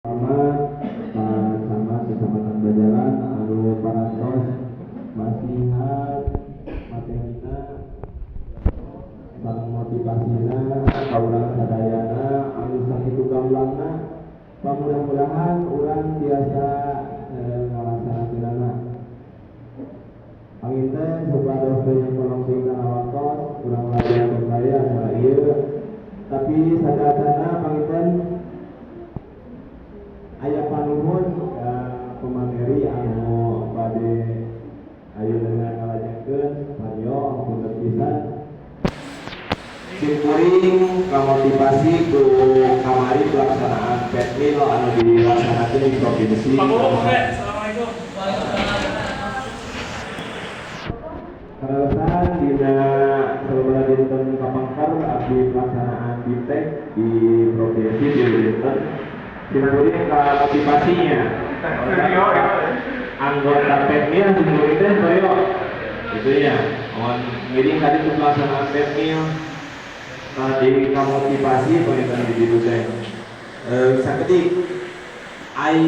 sama Kecamatan Bajalan anu parantos masihat materina sareng motivasina kaurang sadayana anu sakitu gamblangna mudah-mudahan urang tiasa ngalaksanakeunana. Panginten supados teh kolong tinggal wakos urang layan berdaya acara ieu tapi sadayana panginten aya panuhun pemateri anu bade ayeuna ngalajenkeun pario punten pisan simkuring kamotivasi ku kamari pelaksanaan PETMIL anu dilaksanakeun di provinsi. Assalamualaikum. Karaosan dina sababaraha dinten kapangkar abdi pelaksanaan BIMTEK di provinsi di dinten simkuring ka motivasinya anggota PETMIL simkuring teh toyo itu ya mohon ngiring tadi untuk pelaksanaan PETMIL tadi kamotivasi pengen di ditu teh sakedik ai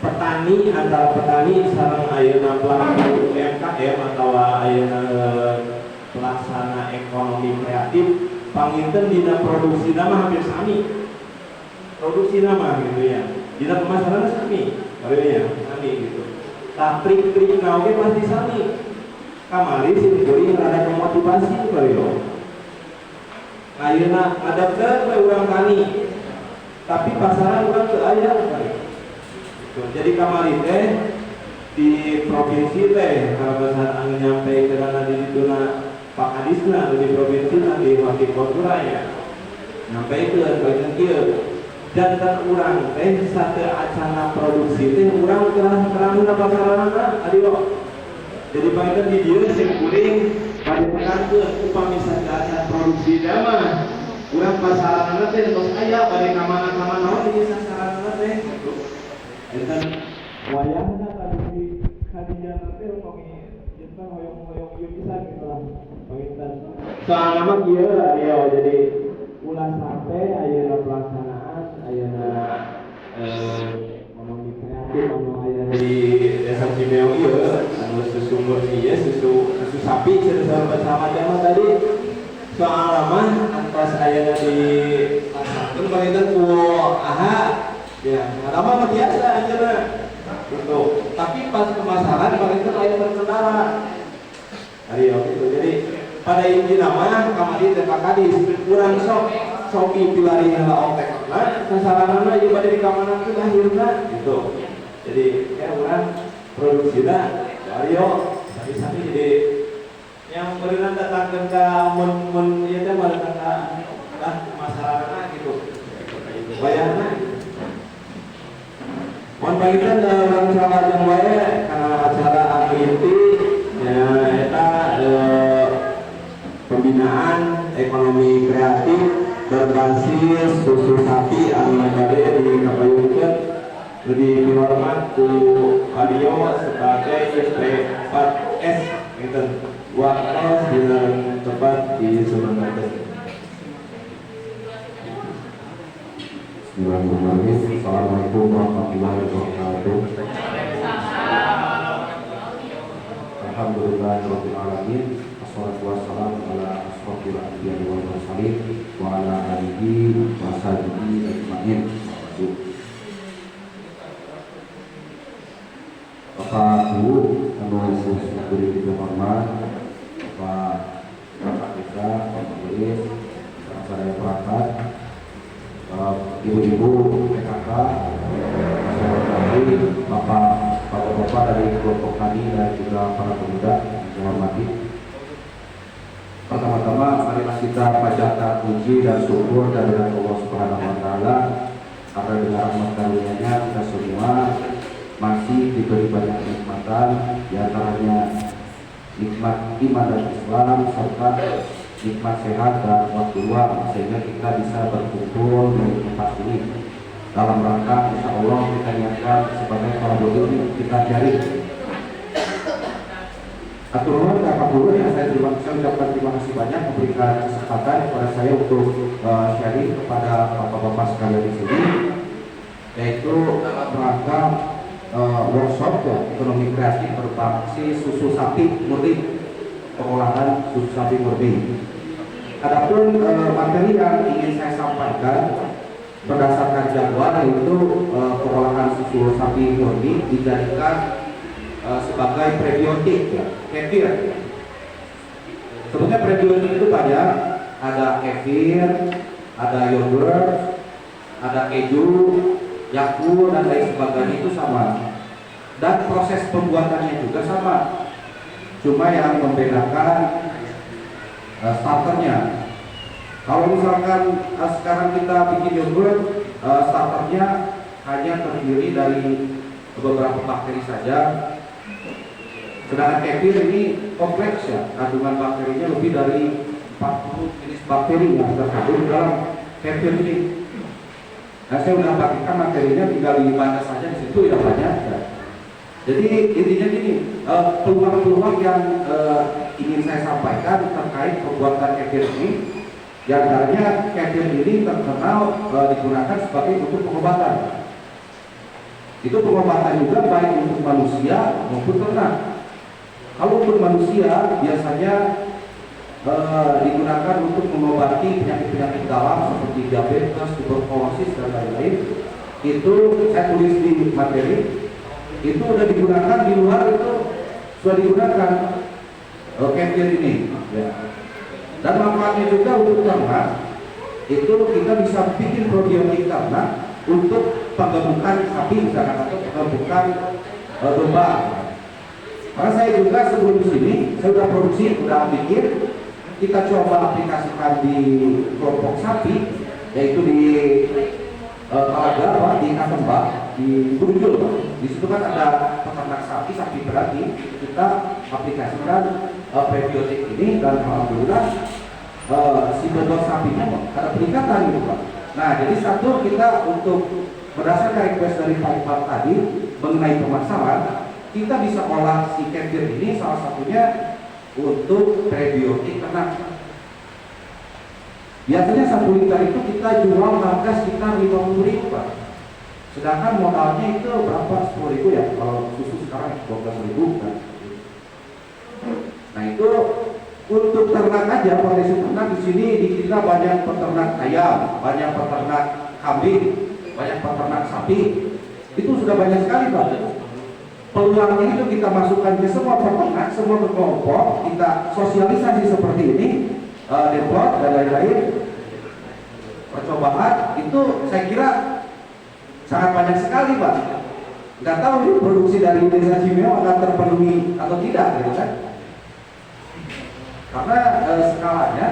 petani antara petani sareng ayeuna pelaku UMKM atau ayeuna pelaksana ekonomi kreatif panginten dina produksi nama hampir sami produksi nama gitu ya dina pemasaran sami ya sami gitu trik-trik naoge pasti sami kamari simkuring rada motivasi bario ayeuna ngadepkeun we urang tani tapi pasaran urang teu aya bario jadi kamari teh di provinsi teh kabasan anu nyampe keunana di dituna Pak Kadisna di provinsi di Wakil Kota ya nyampeukeun bagian kieu jantan urang teh sateu acana produksi teh urang terang-terangna pasaranna adio jadi panginten di dieu simkuring bade tekankeun upami sateu acana produksi mah urang pasaranna teh tos aya bade ka mana-mana wae di sasaranna teh enten wayahna tadi kadinya teh umpami jentan hoyong-hoyong ieu pisan gitu lah panginten soalna mah kieu adio jadi ulah sampai ayeuna pelaksanaan ayeuna ekonomi kreatif anu aya di desa Cimeong ieu anu susu murni ieu susu sapi cenah bersama jamaah tadi soal mah antos ayeuna di laksanakeun panginten ku aha ya lama mah biasa aja gitu tapi pas pemasaran panginten aya terkendala adio gitu jadi pada inti nama kamari teh Kadis kurang sok pilari heula otekna sasaranana ieu bade dikamanan teh lahirna gitu jadi ya urang produksina ario sami-sami jadi yang berenang datangkeun ka mun ieu teh datang ka masyarakat gitu bayarna mohon panginten urang salajeng wae kana acara anu inti ya eta pembinaan ekonomi kreatif berbasis susu sapi anu bade dikapayunkeun lebih dihormat ku Adio sebagai P4S gitu wakos dina tepat di Sumatera. Bismillahirrahmanirrahim. Assalamualaikum warahmatullahi wabarakatuh. Alhamdulillahirabbil alamin. Wassalatu wassalamu ala asrofil anbiya'i wal mursalin wa ala alihi wa sahbihi ajmain. Bapak Ibu anu sedaya dihormat, Bapak kita, Pak Majelis, saudara perangkat, ibu-ibu PKK, bapak-bapak dari kelompok tani dan juga para pemuda yang hormati. Pertama-tama marilah kita panjatkan puji dan syukur kehadirat Allah Subhanahu wa taala karena dengan rahmat karunia-Nya kita semua masih diberi banyak kenikmatan, di antaranya nikmat iman dan Islam serta nikmat sehat dan waktu luang sehingga kita bisa berkumpul di tempat ini dalam rangka insya Allah kita niatkan sebagai para ini kita cari aturan kakak dulu yang saya ucapkan terima kasih banyak memberikan kesempatan kepada saya untuk sharing kepada bapak-bapak sekalian di sini. yaitu dalam rangka workshop ya, ekonomi kreatif berbasis susu sapi murni, pengolahan susu sapi murni. Adapun materi yang ingin saya sampaikan berdasarkan jadwal yaitu pengolahan susu sapi murni dijadikan sebagai prebiotik ya, kefir. Sebetulnya prebiotik itu banyak, ada kefir, ada yogurt, ada keju, Yakult dan lain sebagainya itu sama. Dan proses pembuatannya juga sama. Cuma yang membedakan starternya. Kalau misalkan sekarang kita bikin yogurt, starternya hanya terdiri dari beberapa bakteri saja. Sedangkan kefir ini kompleks ya, kandungan bakterinya lebih dari 40 jenis bakteri yang terkandung dalam kefir ini. Nah, saya sudah bagikan materinya, tinggal dibaca saja di situ ya banyak. Ya. Jadi intinya gini, peluang-peluang yang ingin saya sampaikan terkait pembuatan kefir ini, di antaranya kefir ini terkenal digunakan sebagai untuk pengobatan. Itu pengobatan juga baik untuk manusia maupun ternak. Kalau untuk manusia biasanya digunakan untuk mengobati penyakit-penyakit dalam seperti diabetes, tuberkulosis dan lain-lain. Itu saya tulis di materi. Itu sudah digunakan di luar, itu sudah digunakan kefir ini. Ya. Dan manfaatnya juga untuk ternak. Itu kita bisa bikin probiotik ternak untuk penggemukan sapi misalkan atau penggemukan domba. Karena saya juga sebelum di sini saya sudah produksi, sudah bikin. Kita coba aplikasikan di kelompok sapi, yaitu di Talaga, di Katembak, di Gunjul. Di situ kan ada peternak sapi berarti kita aplikasikan prebiotik ini dan alhamdulillah si bobot sapinya ada peningkatan gitu Pak. Nah jadi satu, kita untuk berdasarkan request dari Pak Iqbal tadi mengenai permasalahan, kita bisa olah si kefir ini salah satunya untuk prebiotik ternak. Biasanya 1 liter itu kita jual harga sekitar 50.000 Pak. Sedangkan modalnya itu berapa? 10.000 ya. Kalau susu sekarang 12.000 kan. Nah itu untuk ternak aja, potensi ternak di sini di kita banyak peternak ayam, banyak peternak kambing, banyak peternak sapi. Itu sudah banyak sekali Pak. Peluangnya itu kita masukkan ke semua peternak, semua kelompok, kita sosialisasi seperti ini, depot dan lain-lain, percobaan itu saya kira sangat banyak sekali Pak. Nggak tahu ini produksi dari desa Cimeong akan terpenuhi atau tidak gitu kan? Karena skalanya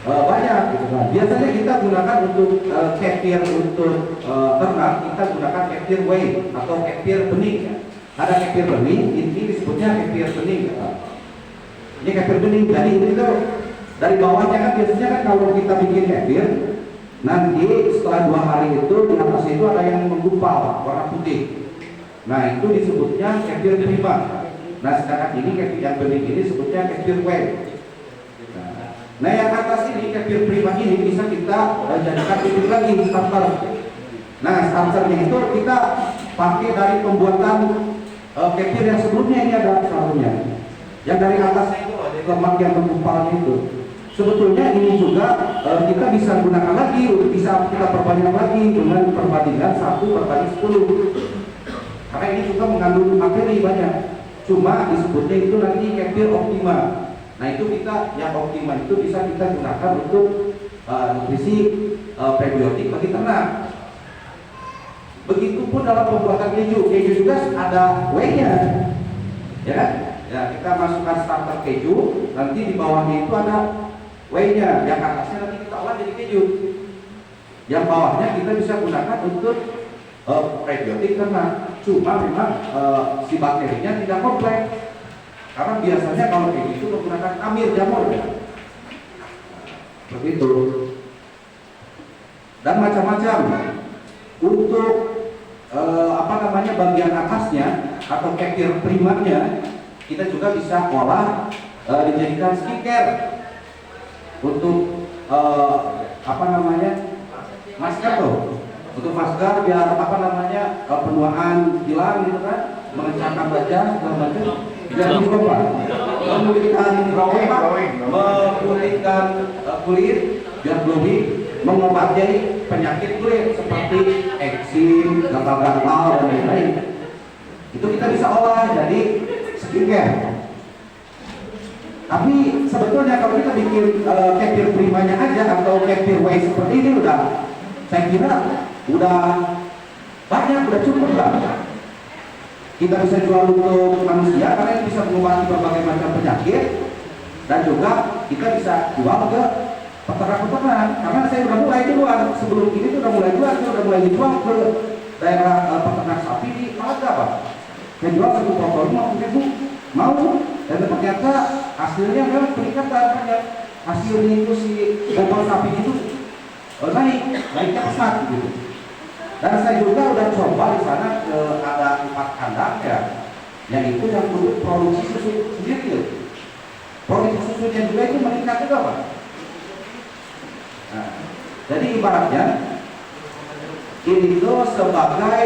banyak gitu kan. Biasanya kita gunakan untuk kefir untuk ternak, kita gunakan kefir whey atau kefir bening ya. Ada kefir bening, ini disebutnya kefir bening ya. Ini kefir bening, jadi ini tuh dari bawahnya kan biasanya kan kalau kita bikin kefir, nanti setelah 2 hari itu di atas itu ada yang menggumpal warna putih. Nah itu disebutnya kefir prima. Nah sedangkan ini kefir yang bening ini disebutnya kefir whey. Nah yang atas ini kefir prima ini bisa kita jadikan titik lagi starter. Nah starternya itu kita pakai dari pembuatan kefir yang sebelumnya. Ini ada satunya yang dari atasnya itu ada lemak yang menggumpalnya itu. Sebetulnya ini juga kita bisa gunakan lagi, bisa kita perbanyak lagi dengan perbandingan 1/10. Karena ini juga mengandung materi banyak. Cuma disebutnya itu nanti kefir optima. Nah itu kita yang optima itu bisa kita gunakan untuk nutrisi prebiotik bagi ternak. Begitupun dalam pembuatan keju juga ada whey-nya, ya kan? Ya kita masukkan starter keju, nanti di bawahnya itu ada whey-nya, yang atasnya nanti kita olah jadi keju. Yang bawahnya kita bisa gunakan untuk prebiotik ternak. Cuma memang si bakterinya tidak kompleks. Karena biasanya kalau keju itu menggunakan amir jamur ya. Begitu. Dan macam-macam. Untuk bagian atasnya atau kefir primanya kita juga bisa olah dijadikan skincare untuk masker tuh Untuk masker biar apa namanya penuaan hilang gitu kan, mengencangkan wajah segala macam. Biar dicoba, memulihkan memulihkan kulit, biar glowing, mengobati penyakit kulit seperti eksim, gatal-gatal dan lain-lain. Itu kita bisa olah jadi skincare. Tapi sebetulnya kalau kita bikin kefir primanya aja atau kefir whey seperti ini udah, saya kira udah banyak, udah cukup lah. Kita bisa jual untuk manusia karena ini bisa mengobati berbagai macam penyakit, dan juga kita bisa jual ke peternak-peternak. Karena saya udah mulai duluan sebelum ini tuh udah mulai jual, saya udah mulai dijual ke daerah peternak sapi di Malaga, Pak. Saya jual 1 potong 50.000 mau, dan ternyata hasilnya memang peningkatan banyak. Hasilnya itu si bobot sapi itu naiknya pesat gitu. Dan saya juga udah coba di sana ada 4 kandang ya, yang itu yang untuk produksi susu sendiri. Produksi susunya juga itu meningkat juga, Pak. Nah, jadi ibaratnya ini tuh sebagai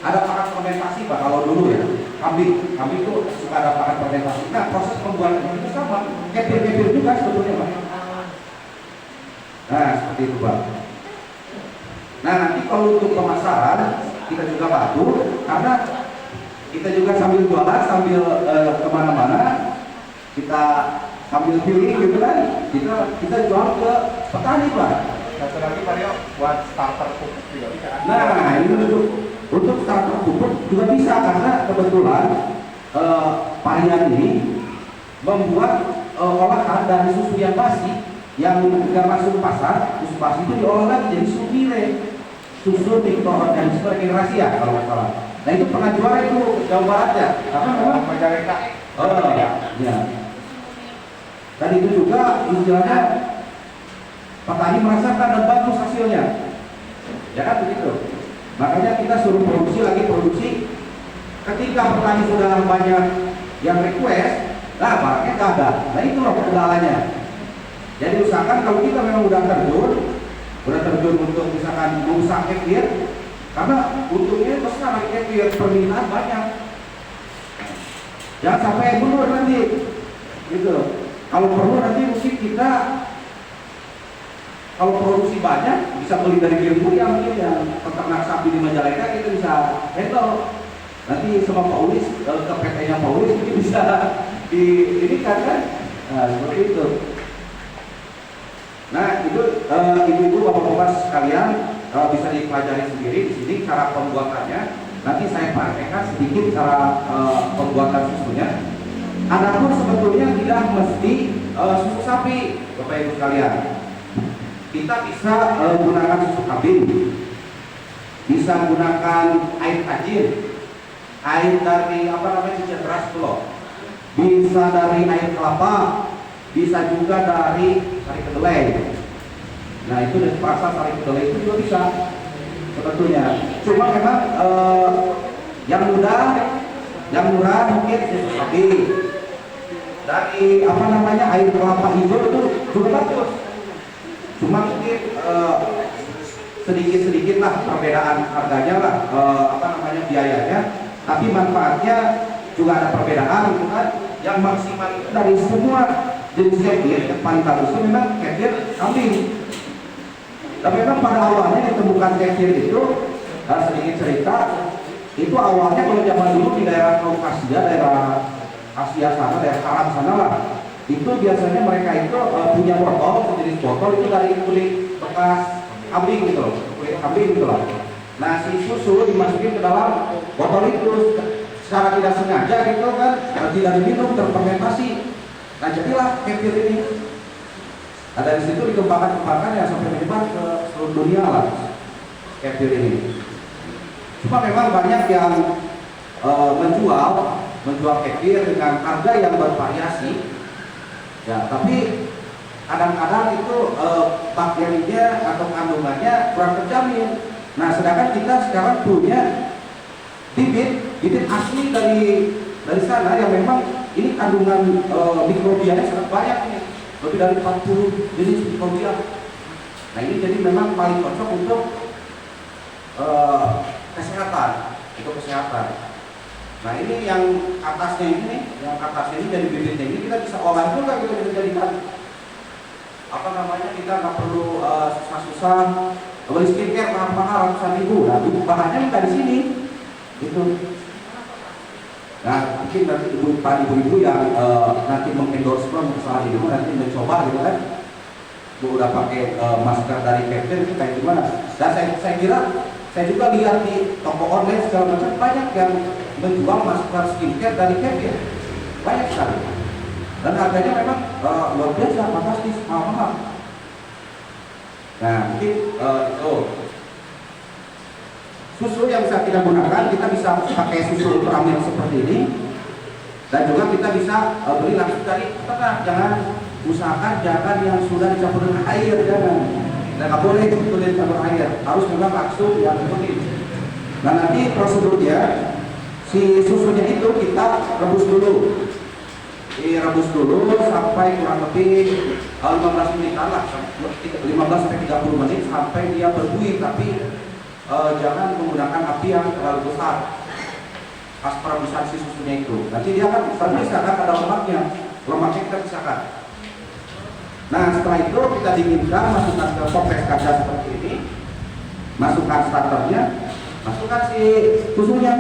ada pakan fermentasi, Pak. Kalau dulu ya kambing itu suka ada pakan fermentasi. Nah, proses pembuatan itu sama, kefir juga sebetulnya, Pak. Nah, seperti itu, Pak. Nah, nanti kalau untuk pemasaran kita juga bantu, karena kita juga sambil jualan, sambil kemana-mana, kita sambil pilih gitu kan, kita jual ke petani, Pak. Satu lagi Pak Rio, buat starter pupuk juga bisa kan? Nah, ini untuk starter pupuk juga bisa, karena kebetulan varian ini membuat olahan dari susu yang basi yang nggak masuk pasar. Susu basi itu diolah lagi jadi susu milet, susu mikroorganisme regenerasi ya kalau nggak salah. Nah, itu pernah juara itu Jawa Barat ya, karena memang Majalengka. ya. Dan itu juga istilahnya petani merasakan dan bagus hasilnya, ya kan begitu. Makanya kita suruh produksi. Ketika petani sudah banyak yang request, nah barangnya nggak ada. Nah, itulah kendalanya. Jadi usahakan kalau kita memang udah terjun untuk misalkan usaha kefir, karena untungnya besar kefir, permintaan banyak. Jangan sampai mundur nanti, gitu. Kalau perlu nanti mungkin kita kalau produksi banyak bisa beli dari Girbu yang peternak sapi di Majalengka, kita bisa handle. Nanti sama Pak Ulis ke PT-nya Pak Ulis mungkin bisa di ini kan. Nah, seperti itu. Nah, itu ibu-ibu, bapak-bapak sekalian bisa dipelajari sendiri di sini cara pembuatannya. Nanti saya praktekkan sedikit cara pembuatan susunya. Adapun sebetulnya tidak mesti susu sapi, Bapak Ibu sekalian. Kita bisa gunakan susu kambing, bisa gunakan air tajin, air dari cicak beras telur, bisa dari air kelapa, bisa juga dari sari kedelai. Nah, itu dari pasar sari kedelai itu juga bisa sebetulnya. Cuma memang yang murah mungkin susu sapi. Dari air kelapa hijau itu juga bagus. Cuma mungkin sedikit lah perbedaan harganya lah, biayanya. Tapi manfaatnya juga ada perbedaan, gitu kan. Yang maksimal dari semua jenis kefir yang paling bagus itu memang kefir kambing. Tapi memang pada awalnya ditemukan kefir itu, sedikit cerita, itu awalnya kalau zaman dulu di daerah Kaukasia, daerah Asia sana, daerah Arab sana lah, itu biasanya mereka itu punya botol, sejenis botol itu dari kulit bekas kambing gitu loh, kulit kambing gitu loh. Nah, si susu dimasukin ke dalam botol itu secara tidak sengaja gitu kan, tidak diminum, terfermentasi. Nah, jadilah kefir ini. Nah, dari situ dikembangkan ya sampai menyebar ke seluruh dunia lah kefir ini. Cuma memang banyak yang menjual kefir dengan harga yang bervariasi. Ya, tapi kadang-kadang itu bakterinya atau kandungannya kurang terjamin. Nah, sedangkan kita sekarang punya bibit asli dari sana yang memang ini kandungan mikrobianya sangat banyak ini, lebih dari 40 jenis mikrobia. Nah ini jadi memang paling cocok untuk kesehatan, untuk kesehatan. Nah ini yang atasnya ini nih, yang atasnya ini dari bibitnya ini kita bisa olah juga, kita bisa jadikan apa namanya, kita nggak perlu susah-susah beli skincare mahal-mahal ratusan ribu. Nah bahannya minta di sini, gitu. Nah mungkin nanti ibu-ibu yang nanti mengendorse masalah ini nanti mencoba gitu kan, udah pakai masker dari Kevin itu kayak gimana. Dan saya kira saya juga lihat di toko online segala macam banyak yang menjual masker skincare dari Kevin, banyak sekali. Dan harganya memang luar biasa, fantastis, mahal-mahal. Nah mungkin itu susu yang bisa kita gunakan, kita bisa pakai susu ultramilk seperti ini, dan juga kita bisa beli langsung dari peternak. Jangan usahakan jangan yang sudah dicampur dengan air, jangan. Dan nggak boleh itu dicampur air, harus memang langsung yang seperti ini. Nah nanti prosedurnya, si susunya itu kita rebus dulu. Direbus dulu sampai kurang lebih 15 menitan lah, 15-30 menit sampai dia berbuih, tapi jangan menggunakan api yang terlalu besar pas perebusan si susunya itu. Nanti dia akan bisa kan ada lemaknya kita pisahkan. Nah setelah itu kita dinginkan, masukkan ke toples kaca seperti ini, masukkan starternya, masukkan si susunya,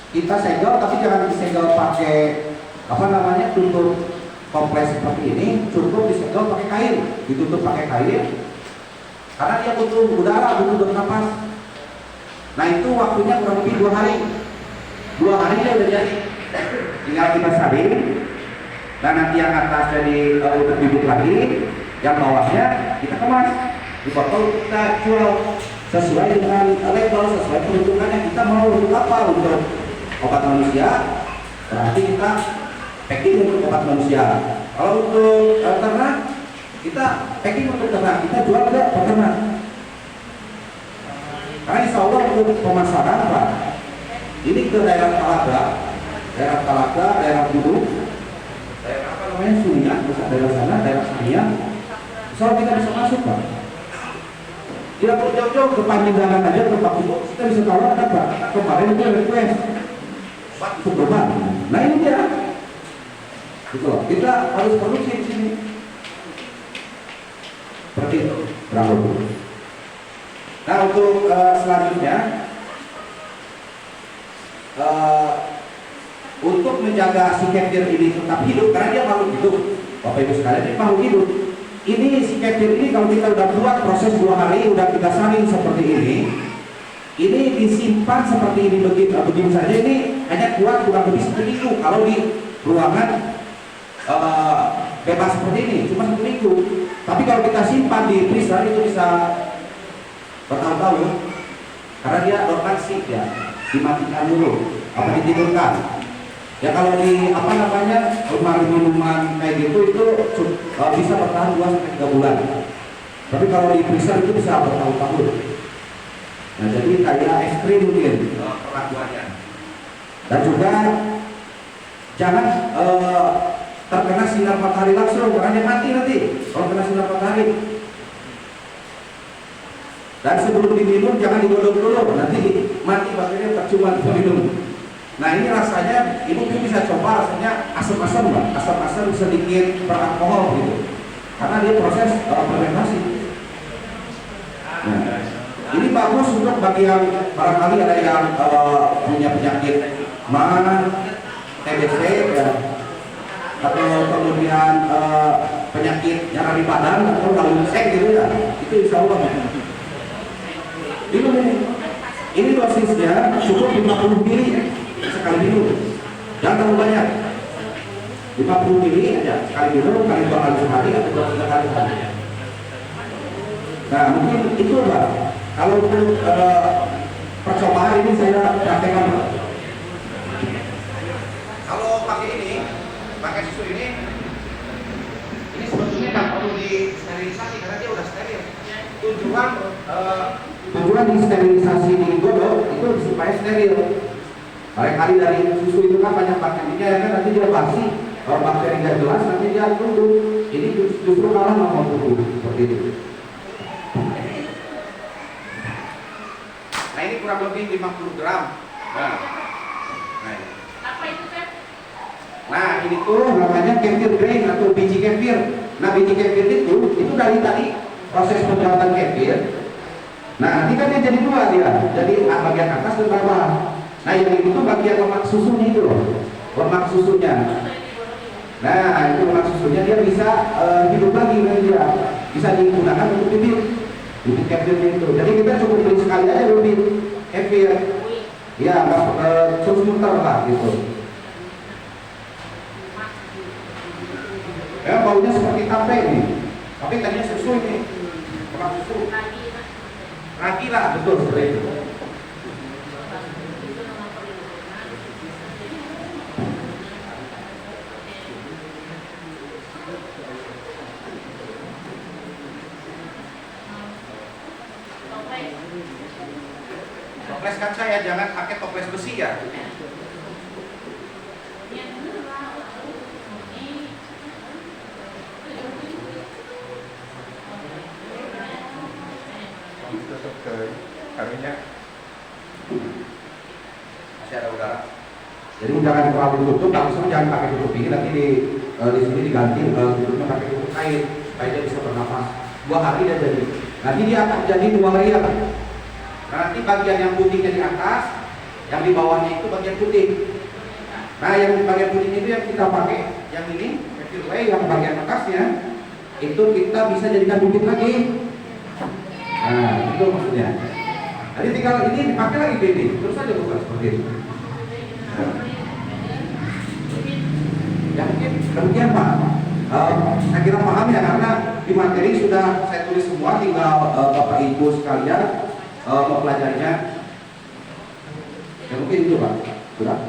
kita segel, tapi jangan disegel pakai apa namanya, tutup toples seperti ini, cukup disegel pakai kain, ditutup pakai kain, karena dia butuh udara, butuh bernapas. Nah itu waktunya kurang lebih 2 hari. 2 hari dia udah jadi. Tinggal kita saring. Dan nanti yang atas jadi untuk bibit lagi, yang bawahnya kita kemas di botol, kita jual sesuai dengan label, sesuai peruntukannya. Kita mau untuk apa? Untuk obat manusia, berarti kita packing untuk obat manusia. Kalau untuk ternak, kita packing untuk ternak, kita jual ke peternak. Karena insya Allah untuk pemasaran Pak, ini ke daerah Talaga, daerah Gunung, daerah apa namanya, Sunia, daerah sana, daerah Sunia, insya Allah kita bisa masuk Pak. Tidak perlu jauh-jauh ke Panjenengan aja, ke Pak Ibu, kita bisa tahu ada Pak. Kemarin itu request Pak untuk beban. Nah ini dia, gitu loh. Kita harus produksi di sini. Seperti itu, berapa Bu? Nah untuk selanjutnya, untuk menjaga si kefir ini tetap hidup, karena dia makhluk hidup, Bapak Ibu sekalian, ini makhluk hidup. Ini si kefir ini kalau kita udah buat proses 2 hari, udah kita saring seperti ini disimpan seperti ini begini saja, ini hanya kuat kurang lebih 1 minggu kalau di ruangan bebas seperti ini, cuma 1 minggu. Tapi kalau kita simpan di freezer itu bisa bertahun-tahun, karena dia dormansi, ya dimatikan dulu, apa ditidurkan. Ya kalau di apa namanya minuman kayak gitu itu bisa bertahan 2-3 bulan. Tapi kalau di freezer itu bisa bertahun-tahun. Nah jadi kayak es krim mungkin perlakuannya. Dan juga jangan terkena sinar matahari langsung, karena dia mati nanti kalau kena sinar matahari. Dan sebelum diminum jangan digodok dulu, nanti mati bakteri, percuma diminum. Nah ini rasanya, ibu bisa coba, rasanya asam-asam Mbak, asam-asam sedikit beralkohol gitu, karena dia proses fermentasi. Nah, ini bagus untuk bagi yang barangkali ada yang punya penyakit MA, TBC ya, atau kemudian penyakit nyara di badan atau langseng gitu ya, itu insya Allah. Ini dosisnya cukup 50 ml sekali minum, jangan terlalu banyak. 50 ml aja sekali minum, kali 2 kali sehari atau 2-3 kali sehari. Nah mungkin itu Pak, kalau untuk percobaan ini saya praktekkan Pak. Kalau pakai ini, pakai susu ini sebetulnya nggak perlu disterilisasi karena dia udah steril. Tujuan di sterilisasi di godok itu supaya steril. Barangkali dari susu itu kan banyak bakterinya, ya kan, nanti dia basi. Kalau bakteri nggak jelas nanti dia tumbuh. Ini justru kalah sama tubuh seperti itu. Nah ini kurang lebih 50 gram. Nah, ini. Apa itu, Chef? Nah ini tuh namanya kefir grain atau biji kefir. Nah biji kefir itu dari tadi proses pembuatan kefir. Nah nanti kan dia jadi dua dia, jadi bagian atas dan bawah. Nah yang itu tuh bagian lemak susunya itu loh, lemak susunya. Nah itu lemak susunya dia bisa hidup lagi kan dia, bisa digunakan untuk bibit kefirnya itu. Jadi kita cukup beli sekali aja bibit kefir. Ya nggak terus muter lah gitu. Ya baunya seperti tape nih, tapi tadinya susu ini, lemak susu. Ragi lah, betul seperti itu. Toples kan saya jangan pakai toples besi ya. Tutup ke kaminya. Masih ada udara. Jadi jangan terlalu tutup, langsung jangan pakai tutup ini. Nanti di sini diganti tutupnya pakai tutup kain supaya dia bisa bernafas. 2 hari dia jadi. Nanti dia akan jadi 2 layer. Nanti bagian yang putihnya di atas, yang di bawahnya itu bagian putih. Nah yang bagian putih itu yang kita pakai, yang ini kefir whey, yang bagian atasnya itu kita bisa jadikan bibit lagi. Nah itu maksudnya. Jadi tinggal ini dipakai lagi bibit, terus aja bukan seperti itu. Nah. Ya mungkin demikian Pak. Saya kira paham ya, karena di materi sudah saya tulis semua, tinggal Bapak Ibu sekalian mempelajarinya. Ya mungkin itu Pak. Sudah.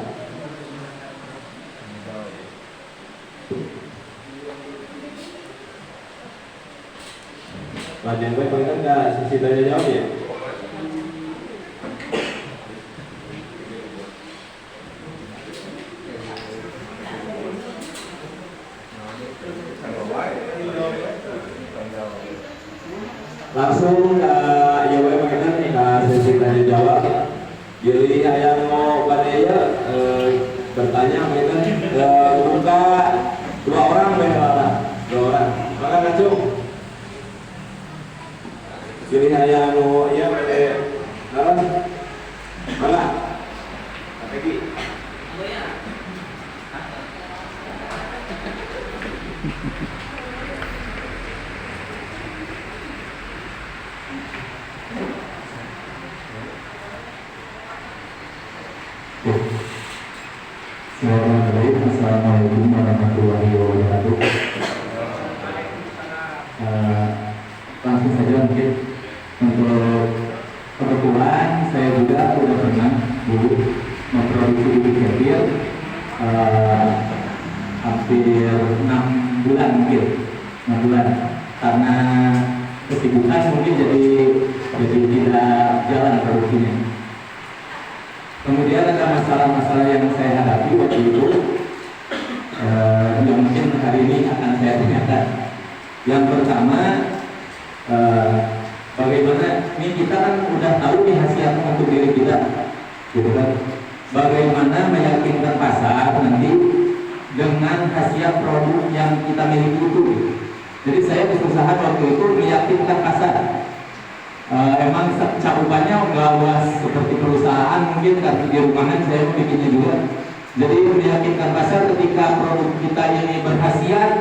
Pelajaran gue paling nggak sisi tanya jawab ya. Langsung ya gue pengen sesi tanya jawab. Jadi yang mau badaya bertanya pengen buka 2 orang berapa? 2 orang. Maka ngacung. Jadi yang mau ya mana? Lagi. Assalamualaikum warahmatullahi wabarakatuh. Langsung saja mungkin untuk kebetulan saya juga sudah pernah dulu memproduksi bibit kefir hampir 6 bulan mungkin 6 bulan karena kesibukan mungkin jadi tidak jalan produksinya. Kemudian ada masalah-masalah yang saya hadapi waktu itu yang mungkin hari ini akan saya tanyakan. Yang pertama, bagaimana ini kita kan udah tahu nih khasiat untuk diri kita, gitu kan? Bagaimana meyakinkan pasar nanti dengan khasiat produk yang kita miliki itu? Jadi saya berusaha waktu itu meyakinkan pasar. Emang cakupannya nggak luas seperti perusahaan mungkin, karena di rumahan saya bikinnya juga. Jadi meyakinkan pasar ketika produk kita ini berkhasiat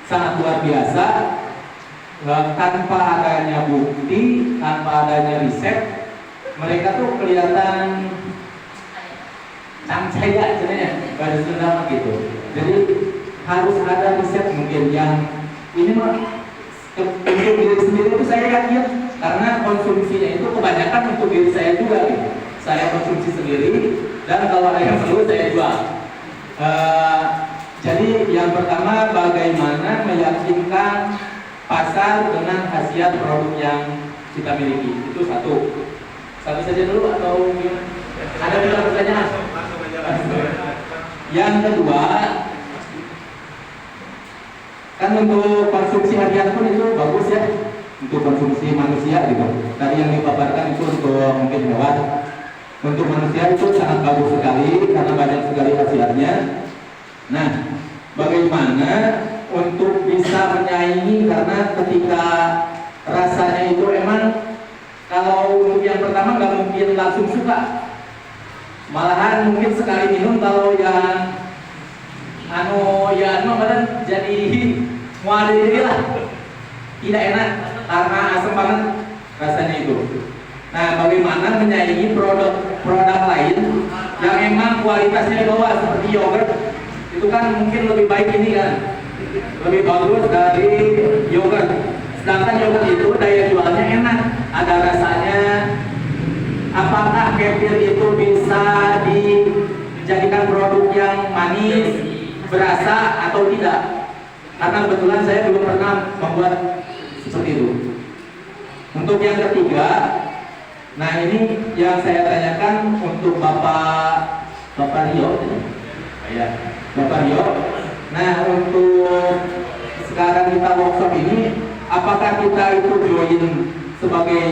sangat luar biasa, tanpa adanya bukti, tanpa adanya riset, mereka tuh kelihatan cangcaya sebenarnya bahasa Sunda gitu. Jadi harus ada riset mungkin yang ini mah untuk diri sendiri itu saya yakin, karena konsumsinya itu kebanyakan untuk diri saya juga gitu. Saya konsumsi sendiri dan kalau ada yang perlu saya jual. Jadi yang pertama, bagaimana meyakinkan pasar dengan khasiat produk yang kita miliki, itu satu saja dulu atau gimana? Ada juga pertanyaan? Yang kedua, kan untuk konsumsi harian pun itu bagus ya, untuk konsumsi manusia gitu. Tadi yang dipaparkan itu untuk mungkin hewan, Indonesia itu sangat bagus sekali karena banyak sekali khasiatnya. Nah, bagaimana untuk bisa menyaingi, karena ketika rasanya itu emang kalau untuk yang pertama nggak mungkin langsung suka, malahan mungkin sekali minum kalau yang badan jadi mual diri lah, tidak enak karena asam banget rasanya itu. Nah, bagaimana menyaingi produk lain yang emang kualitasnya di bawah seperti yogurt itu kan mungkin lebih baik ini kan, lebih bagus dari yogurt. Sedangkan yogurt itu daya jualnya enak, ada rasanya. Apakah kefir itu bisa dijadikan produk yang manis, berasa atau tidak? Karena kebetulan saya belum pernah membuat seperti itu. Untuk yang ketiga, nah ini yang saya tanyakan untuk Bapak Rio, ya, Bapak Rio. Nah, untuk sekarang kita workshop ini, apakah kita itu join sebagai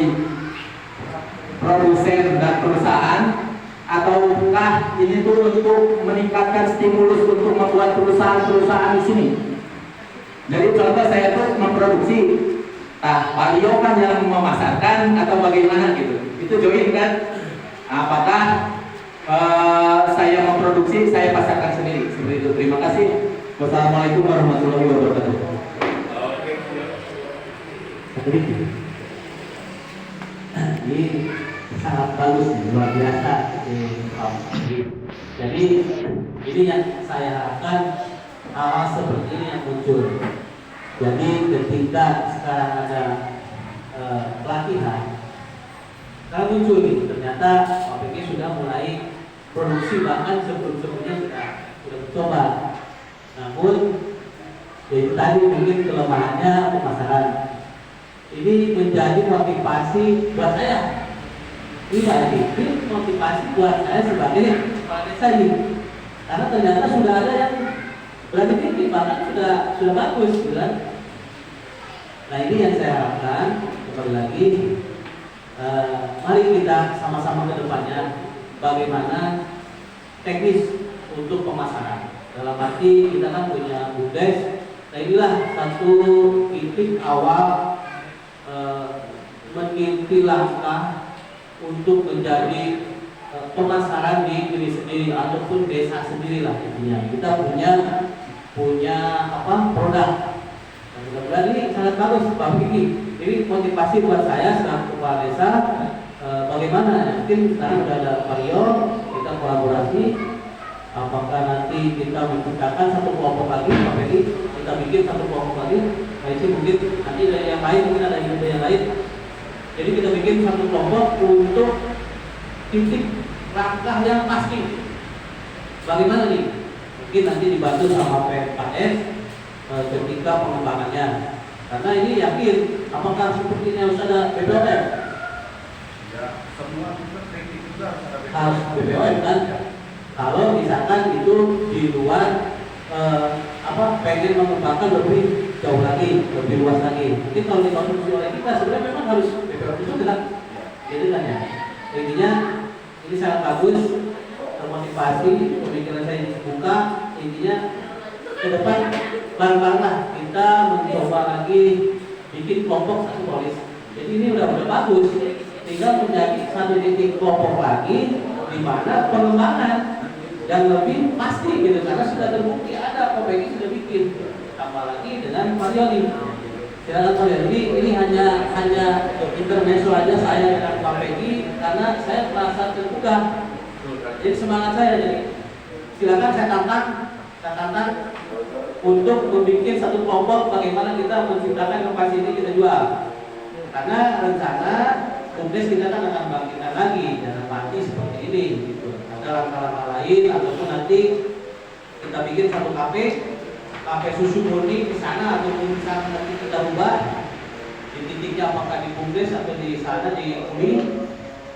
produsen dan perusahaan, ataukah ini tuh untuk meningkatkan stimulus untuk membuat perusahaan-perusahaan di sini? Jadi contoh saya tuh memproduksi, Pak Rio kan yang memasarkan atau bagaimana gitu, itu join kan? Apakah saya memproduksi, saya pasarkan sendiri seperti itu? Terima kasih. Wassalamualaikum warahmatullahi wabarakatuh. Ini sangat bagus, luar biasa. Jadi ini yang saya harapkan, hal seperti ini yang muncul. Jadi ketika sekarang ada pelatihan, sekarang muncul nih, ternyata PPG sudah mulai produksi, bahkan sebelum-sebelumnya sudah mencoba. Namun itu tadi mungkin kelemahannya pemasaran. Ini menjadi motivasi buat saya. Ini motivasi buat saya sebagai kepala desa ini. Karena ternyata sudah ada yang berani tinggi, bahkan sudah bagus, gitu kan? Nah, ini yang saya harapkan. Kembali lagi, mari kita sama-sama ke depannya bagaimana teknis untuk pemasaran. Dalam arti kita kan punya BUMDes. Nah, inilah satu titik awal mengikuti langkah untuk menjadi pemasaran di diri sendiri ataupun desa sendiri lah intinya. Kita punya produk. Nah, mudah-mudahan ini sangat bagus Pak Vicky. Jadi motivasi buat saya sebagai kepala desa, bagaimana mungkin sekarang sudah ada Pak Rio, kita kolaborasi. Apakah nanti kita menciptakan satu kelompok lagi, Pak Vicky, kita bikin satu kelompok lagi. Nah, itu mungkin nanti ada yang lain, mungkin ada ide yang lain. Jadi kita bikin satu kelompok untuk titik langkah yang pasti. Bagaimana nih? Mungkin nanti dibantu sama PKS ketika pengembangannya. Karena ini yakin, apakah seperti ini harus ada BPOM? Ya, semua juga teknik juga harus BPOM kan? Kalau misalkan itu di luar pengen mengembangkan lebih jauh lagi, lebih luas lagi. Mungkin kalau dikonsumsi oleh kita sebenarnya memang harus BPOM juga kan? Jadi kan ya. Intinya ini sangat bagus, termotivasi, pemikiran saya dibuka. Intinya ke depan bareng-bareng kita mencoba lagi bikin kelompok satu polis. Jadi ini udah bagus, tinggal menjadi satu titik kelompok lagi di mana pengembangan yang lebih pasti gitu, karena sudah terbukti ada PPG sudah bikin, apalagi dengan Pak Yoni. Silakan Pak Yoni. Ini hanya intermezzo aja saya dengan Pak Pegi karena saya merasa tergugah. Jadi semangat saya, jadi silakan saya tantang untuk membuat satu kelompok bagaimana kita menciptakan kapasiti kita jual. Karena rencana BUMDes kita kan akan bangkitkan lagi, jangan mati seperti ini gitu. Ada langkah-langkah lain ataupun nanti kita bikin satu kafe susu murni di sana, ataupun di sana nanti kita ubah di titiknya apakah di BUMDes atau di sana di UI.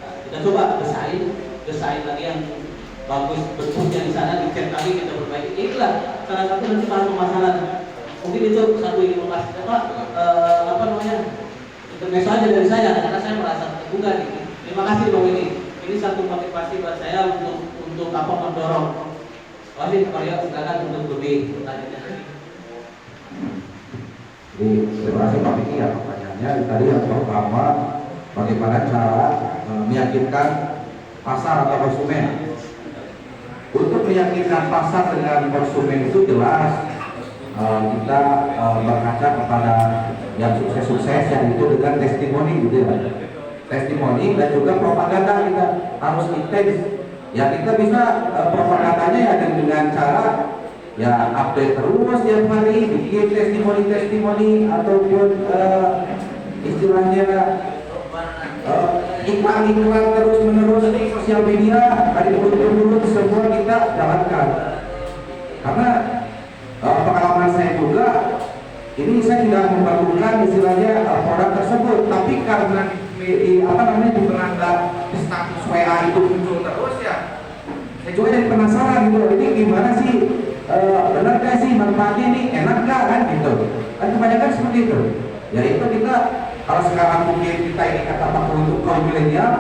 Nah, kita coba desain lagi yang bagus, bentuknya di sana dicek lagi, kita perbaiki. Itulah salah satu nanti bahan pemasaran. Mungkin itu satu inovasi intermezzo aja dari saya karena saya merasa tergugah nih. Terima kasih Bang Willy. ini satu motivasi buat saya untuk apa mendorong. Oke, Mario silakan untuk lebih pertanyaannya. Jadi terima kasih Pak Vicky ya pertanyaannya. Tadi yang pertama, bagaimana cara meyakinkan pasar atau konsumen. Untuk meyakinkan pasar dengan konsumen itu jelas kita berkaca kepada yang sukses-sukses yang itu dengan testimoni gitu ya. Testimoni dan juga propaganda kita harus intens. Ya kita bisa propagandanya ya dengan cara ya update terus tiap hari, bikin testimoni ataupun istilahnya iklan terus menerus di sosial media, dari mulut ke mulut semua kita jalankan. Karena pengalaman saya juga, ini saya tidak memperlukan istilahnya produk tersebut, tapi karena di beranda status WA itu muncul terus ya, saya juga jadi penasaran gitu, ini gimana sih, benar gak sih manfaatnya ini, enak gak kan gitu. Kan kebanyakan seperti itu. Ya itu kita, kalau sekarang mungkin kita ini kata pakai untuk kaum milenial,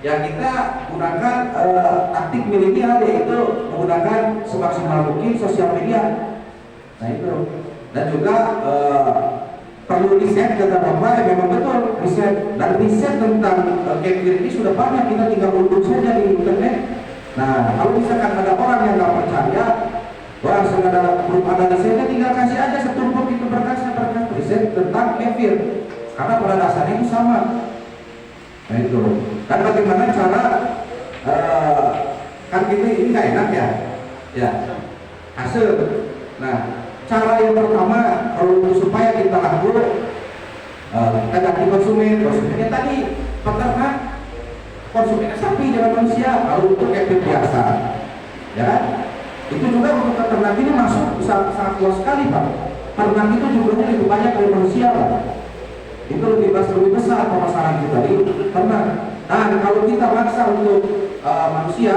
ya kita gunakan taktik milenial, yaitu menggunakan semaksimal mungkin sosial media. Nah itu, dan juga perlu riset kata Bapak, ya memang betul riset, dan riset tentang kefir ini sudah banyak, kita tinggal unduh saja di internet. Nah kalau misalkan ada orang yang nggak percaya, wah belum ada risetnya, tinggal kasih aja setumpuk itu berkas riset tentang kefir, karena pada dasarnya itu sama. Nah itu, dan bagaimana cara kan kita ini nggak enak ya hasil. Nah cara yang pertama kalau supaya kita laku, kita ganti konsumennya tadi peternak, konsumennya sapi jangan manusia. Kalau untuk kefir biasa, ya itu juga untuk peternak ini masuk sangat luas sekali Pak. Ternak itu jumlahnya lebih banyak dari manusia Pak. Itu lebih besar pemasaran kita di ternak. Nah kalau kita maksa untuk manusia,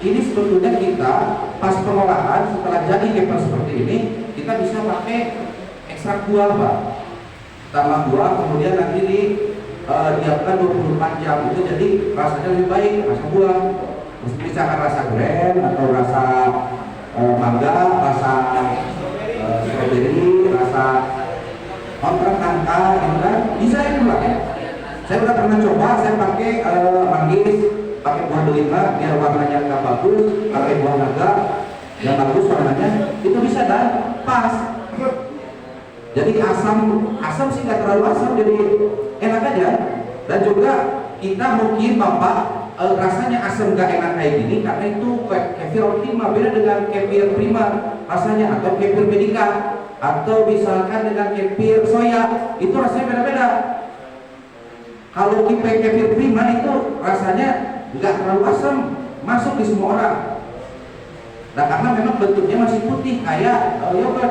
ini sebetulnya kita pas pengolahan setelah jadi kefir seperti ini, kita bisa pakai ekstrak buah Pak, tambah buah, kemudian nanti didiamkan 24 jam, itu jadi rasanya lebih baik, rasa buah, misalkan rasa durian atau rasa mangga, rasa strawberry, rasa kontrak nangka gitu kan, bisa itu lah ya. Saya udah pernah coba, saya pakai manggis, pakai buah delima biar warnanya nggak bagus, pakai buah naga yang bagus warnanya, itu bisa dan pas. Jadi asam sih nggak terlalu asam, jadi enak aja. Dan juga kita mungkin Bapak rasanya asam nggak enak kayak gini karena itu kefir optima, beda dengan kefir prima rasanya, atau kefir medika, atau misalkan dengan kefir soya, itu rasanya beda-beda. Kalau kefir prima itu rasanya nggak terlalu asam, masuk di semua orang. Nah karena memang bentuknya masih putih kayak yogurt.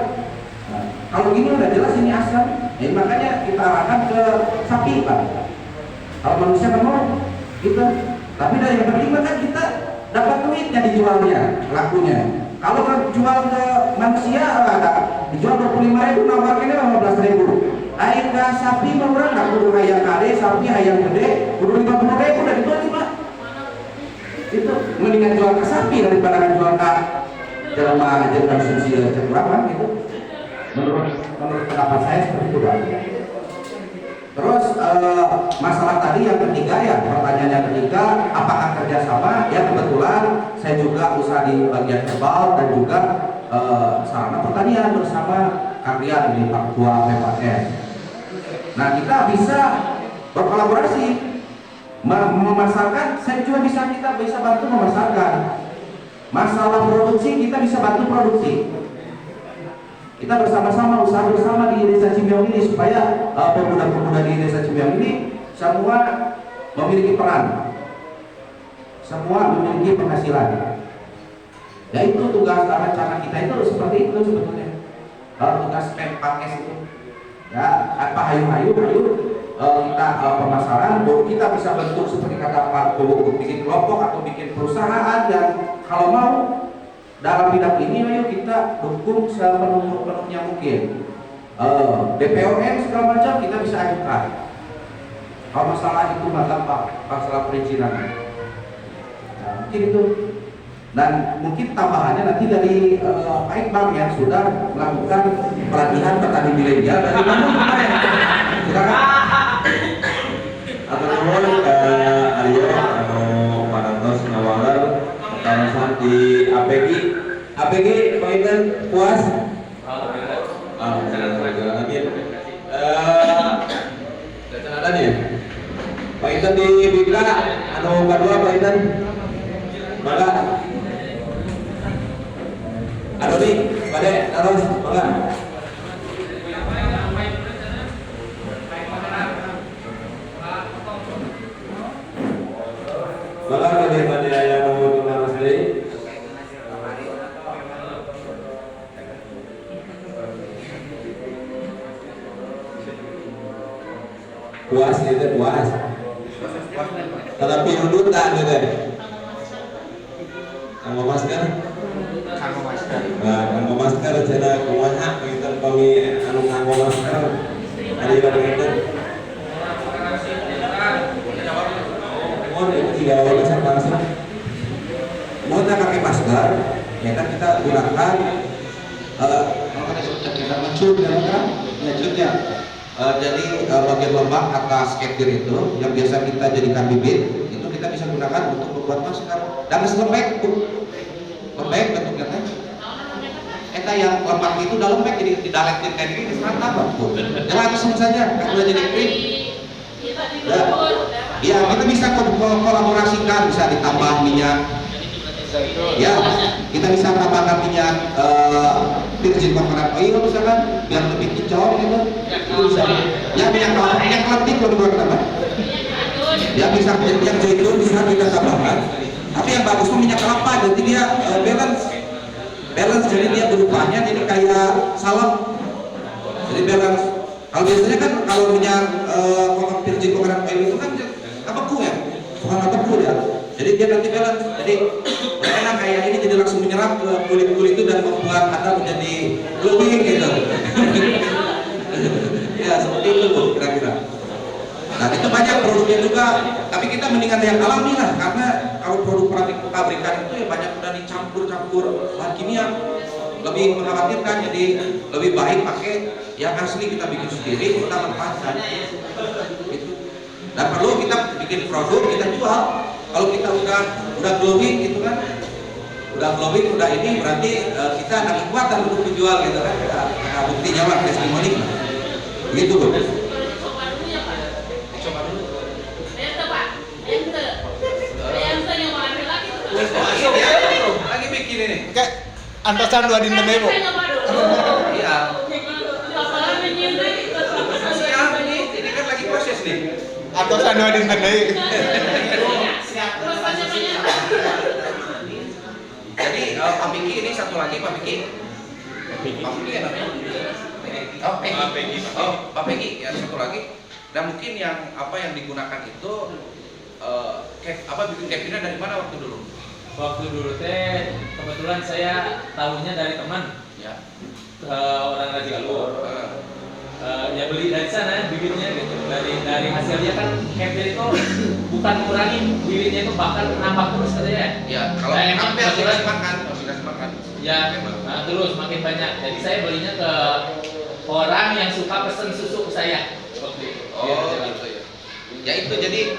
Nah, kalau gini udah jelas ini asam, jadi makanya kita arahkan ke sapi Pak. Kalau manusia kan mau gitu, tapi dari yang penting kan kita dapat duitnya dijualnya, lakunya. Kalau kan jual ke manusia ada dijual 25.000, nawarnya 15.000. Air ke sapi murah, nggak kudu ayam kade, sapi ayam gede, kudu 50.000 udah dijual 5. Itu mendingan jual ke sapi daripada jual ke jelma aja konsumsi cekurangan gitu. Menurut pendapat saya seperti itu Pak. Terus masalah tadi yang ketiga ya, pertanyaan yang ketiga, apakah kerjasama? Ya kebetulan saya juga usaha di bagian herbal dan juga sarana pertanian bersama karya di Pak Ketua PPS. Nah kita bisa berkolaborasi memasarkan, kita bisa bantu memasarkan. Masalah produksi kita bisa bantu produksi. Kita bersama-sama usaha bersama di Desa Cimbiong ini supaya pemuda-pemuda di Desa Cimbiong ini semua memiliki peran, semua memiliki penghasilan. Ya itu tugas cara kita itu seperti itu sebetulnya. Tugas PPKS itu, ya apa hayu kita pemasaran, kita bisa bentuk seperti kata Pak Bowo, bikin kelompok atau bikin perusahaan yang kalau mau dalam bidang ini, ayo kita dukung sepenuhnya mungkin. BPOM segala macam kita bisa ajukan. Kalau masalah itu gampang, masalah perizinan. Nah, mungkin itu. Dan mungkin tambahannya nanti dari Pak Iqbal yang sudah melakukan pelatihan petani milenial dari Bandung. Silakan. Atur nuhun Aryo anu parantos ngawaler kawasan di APG. APG Pak puas? Alhamdulillah. Ada nih. Pak Intan di Bika anu kedua Pak Intan. Maka aduh nih, pada terus maka pada yang nomor kenal sekali. Puas gitu, puas. Tetapi udutan gitu. Kanggo masker. Nah, kanggo masker cenah kumaha pinten kami anu kanggo masker. Ari bade gitu. Mohon itu tidak boleh langsung. Mohon pakai masker, ya kan kita gunakan kalau kita mencut ya kan, ya. Jadi bagian lembak atas kefir itu yang biasa kita jadikan bibit itu kita bisa gunakan untuk membuat masker. Dan lembek bentuknya kan. Eta yang lembak itu udah lembek jadi didaletin kayak gini diserantap tuh. Jangan langsung saja kan udah jadi kering. Ya kita bisa kolaborasikan, bisa ditambah minyak. Ya kita bisa tambahkan minyak virgin coconut oil misalkan biar lebih kinclong gitu. Itu bisa. Ya minyak kelapa kalau dibuat apa? Ya bisa minyak zaitun bisa kita tambahkan. Tapi yang bagus tuh minyak kelapa, jadi dia balance, jadi dia berupanya jadi kayak salep. Jadi balance. Kalau biasanya kan kalau minyak virgin coconut oil itu kan beku ya, bukan beku ya. Jadi dia nanti balance. Jadi enak kayak ini jadi langsung menyerap ke kulit-kulit itu dan membuat Anda menjadi glowing gitu. Ya seperti itu Bu, kira-kira. Nah itu banyak produknya juga, tapi kita mendingan yang alami lah, karena kalau produk pabrikan itu ya banyak udah dicampur-campur bahan kimia, lebih mengkhawatirkan. Jadi lebih baik pakai yang asli, kita bikin sendiri, kita manfaatkan. Gitu. Dan perlu kita bikin produk, kita jual. Kalau kita udah glowing gitu kan, udah glowing, udah ini berarti kita ada kekuatan untuk menjual gitu kan. Nah, buktinya lah, testimoni. Begitu Bu. Lagi bikin ini. Kayak antosan dua dinten Bu. Iya. Siap ini kan lagi proses nih. Antosan dua dinten Jadi Pak Piki ini satu lagi Pak Piki. Pak Piki ya namanya. Pak Piki ya satu lagi. Dan mungkin yang apa yang digunakan itu bikin kefirnya dari mana waktu dulu? Waktu dulu teh kebetulan saya tahunya dari teman Ya. Orang Raja Galuh. Ya beli dari sana bibitnya gitu. Dari hasilnya kan kefir itu bukan mengurangi bibitnya itu bahkan nambah terus katanya. Ya, kalau emang masih kebetulan kasih makan. ya terus makin banyak. Jadi saya belinya ke orang yang suka pesen susu ke saya. Seperti itu. Oh gitu ya. Ya itu jadi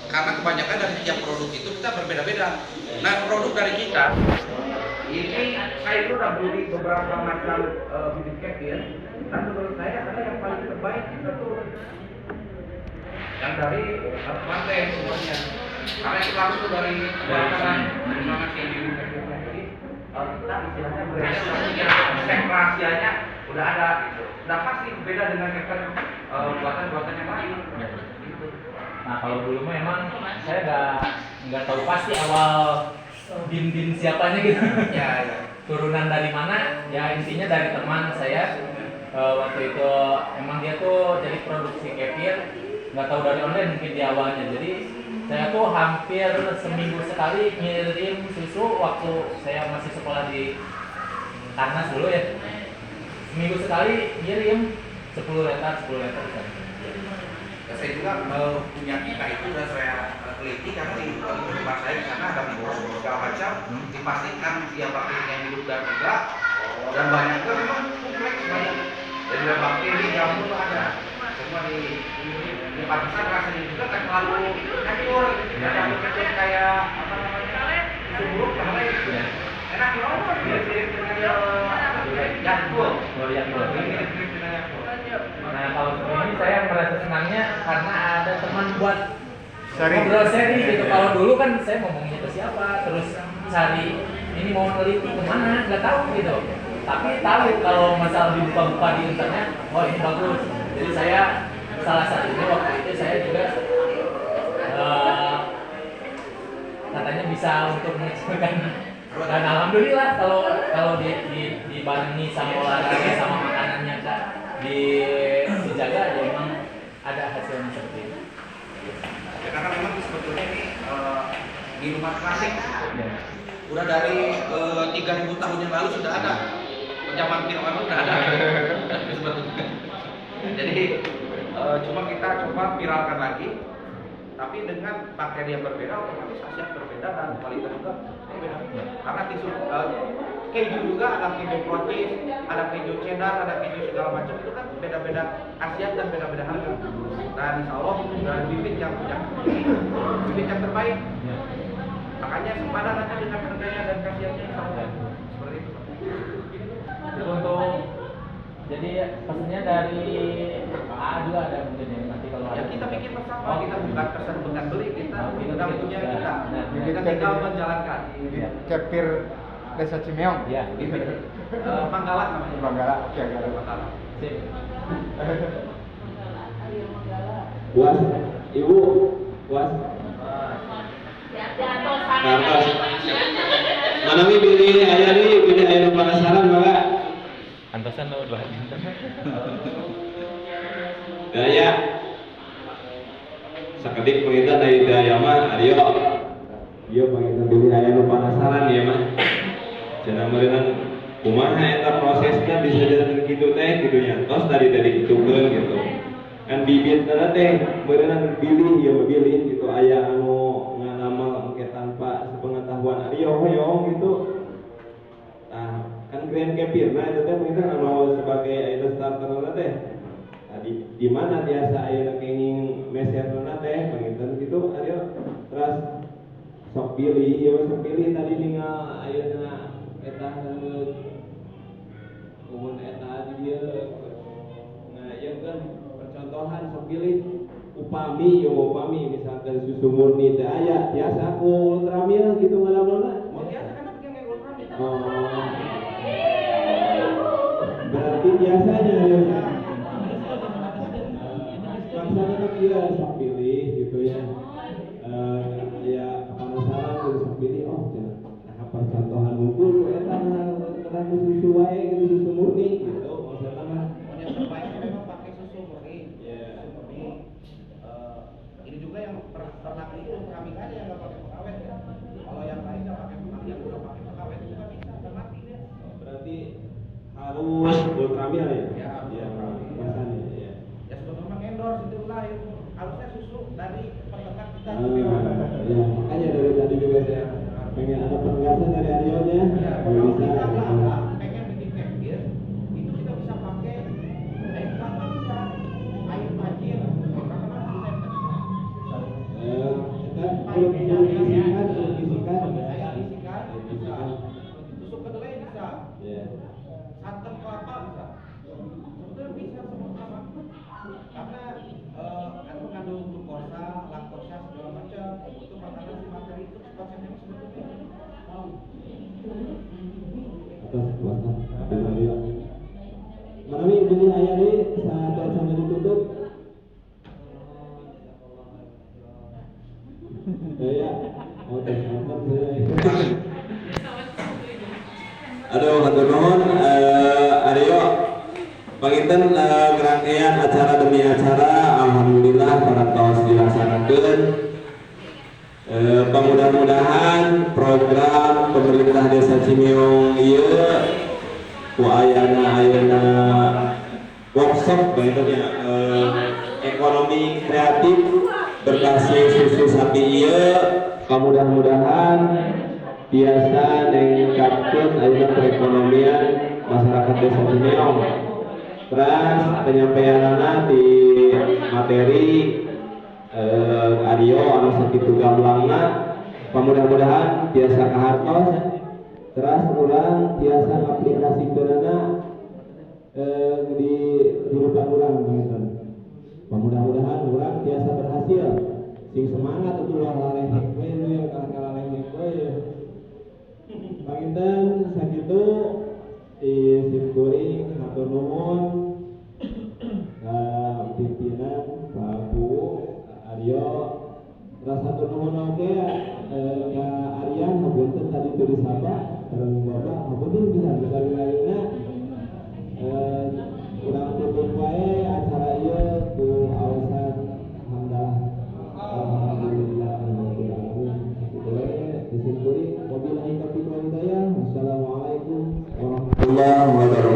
karena kebanyakan dari tiap produk itu kita berbeda-beda. Nah produk dari kita ini saya itu udah beli beberapa macam bibit kefir. Dan menurut saya adalah yang paling terbaik itu yang dari Manten semuanya. Karena itu langsung dari bakaran semangat yang di kefir. Jadi kita istilahnya resep rahasianya udah ada gitu. Udah pasti beda dengan kefir buatan-buatan yang lain. Nah kalau dulu memang saya nggak tahu pasti awal din siapanya gitu. Ya. Turunan dari mana? Ya intinya dari teman saya. Waktu itu emang dia tuh jadi produksi kefir, nggak tahu dari online mungkin di awalnya. Jadi saya tuh hampir seminggu sekali ngirim susu waktu saya masih sekolah di Tarnas dulu ya. Seminggu sekali ngirim 10 liter. Saya juga punya kita itu dan saya teliti karena di tempat saya dipastikan dia bakterinya hidup dan enggak, dan banyaknya memang kompleks banyak. Jadi bakteri jamur ada, semua di partisan rasanya juga kan terlalu hancur, tidak hancur kayak apa namanya buruk yang lain. Enak loh, mirip-mirip dengan Yakult. Mirip-mirip dengan Yakult. Nah kalau ini saya merasa senangnya karena ada teman buat Sharing. ngobrol sharing gitu. Kalau dulu kan saya ngomongnya ke siapa, terus cari ini mau neliti kemana, nggak tahu gitu. Tapi tahu kalau masalah dibuka-buka di internet, oh ini bagus. Jadi saya salah satunya waktu itu saya juga katanya bisa untuk mengecilkan. Dan alhamdulillah kalau dibarengi sama olahraga sama makanannya dijaga ya memang ada hasilnya seperti itu. Ya, karena memang sebetulnya ini minuman klasik. Udah dari 3000 tahun yang lalu sudah ada. Zaman Fir'aun sudah ada. Sebetulnya. Jadi cuma kita coba viralkan lagi, tapi dengan bakteri yang berbeda, otomatis khasiat berbeda dan kualitas juga berbeda. Karena tisu keju juga ada keju protein, ada keju cheddar, ada keju segala macam itu kan beda-beda khasiat dan beda-beda harga. Dan insya Allah dari bibit yang terbaik. Makanya sepadan aja dengan harganya dan khasiatnya insya Allah. Seperti itu. Untuk jadi pesannya dari A juga ada mungkin ya nanti kalau Ya ada. kita bikin bersama, kita bukan pesan bukan beli, kita punya kita. Nah, Kita tinggal menjalankan. Kefir Desa Cimeong. Iya. Manggala namanya. Banggala. Oke, Manggala. Sip. Puas, ibu, puas. Kartos. Mana nih pilih ayah nih, pilih ayah nu penasaran baga. Antosan lo dua. Daya. Sakedik pengintan dari daya mah, ayo. Iya pengintan pilih ayah nu penasaran ya mah. Cenah meureunna kumaha eta prosesna bisa jalan kitu teh kitu nyantos dari kitukeun gitu. Kan bibitna teh meureunna pilih ieu pilih gitu aya anu nganamal engke tanpa sepengetahuan ari hoyong gitu. Nah, kan Grand Kefirna eta teh mungkin anu sebagai aya starterna teh. Nah, di mana biasa aya kenging meserna teh penginten gitu ari terus sok pilih ieu sok pilih tadi tinggal ayeuna eta umum eta di dia. Nah, ieu kan percontohan sok pilih upami misalkan susu murni teh aya biasa ku ultramil gitu ngalamna. Oh biasa kan pakai ultramil. Oh. Berarti biasanya ya. Maksudnya kan dia sok pilih gitu ya. Ya penasaran terus sok pilih oh cenah percontohan unggul eta karena susu wae gitu susu murni gitu maksudnya mah. Yang terbaik memang pakai susu murni. Yeah. Susu murni. Ini juga yang ternak itu kami aja yang nggak pakai pengawet ya. Kalau yang lain nggak pakai pengawet, yang udah pakai pengawet itu kan bisa ternak ini. Berarti harus ultramil ya? Ya, harus ya, ultramil. Masanya ya. Ya sebetulnya endorse itu lah yang harusnya susu dari peternak kita. Ya, makanya dari tadi juga saya pengen ada penegasan dari Aryonya. Ya, kalau kita lah pengen bikin kefir, itu kita bisa pakai air kelapa bisa, air banjir, Kita perlu bisikan, air bisikan bisa, tusuk kedelai bisa, ya. santan kelapa bisa, sebetulnya bisa semua sama, karena kan mengandung glukosa, laktosa segala macam, itu makanan si bakteri itu konsepnya sebetulnya. Atas kuasa dan Aryo. Manawi ini ayah ini saat acara ditutup. Ya, oke, mantap saya. Aduh, hatur nuhun Aryo. Panginten rangkaian acara demi acara, alhamdulillah parantos dilaksanakeun. Mudah-mudahan program pemerintah Desa Cimeong ieu ku ayeuna workshop bangetnya ekonomi kreatif berbasis susu sapi ieu mudah-mudahan biasa ningkatkeun ayeuna perekonomian masyarakat Desa Cimeong. Terus penyampaianana di materi Aryo anu sakitu gamblangna mudah-mudahan biasa kahartos. Terus urang biasa ngaplikasikeunana di kehidupan urang begitu. Mudah-mudahan urang biasa berhasil. Sing semangat itu ulah lalehek we nu yang kalah lalehek we. Panginten sakitu simkuring hatur nuhun ka pimpinan Pak Bu Aryo. Terus hatur nuhun oge ka Aryan hapunten tadi teu disapa sareng Bapak hapunten bisa sekali-kalina urang tutup wae acara ieu ku aosan hamdalah alhamdulillah rabbil alamin. Disimpulkan wabillahi taufiq wal hidayah. Wassalamualaikum warahmatullahi wabarakatuh.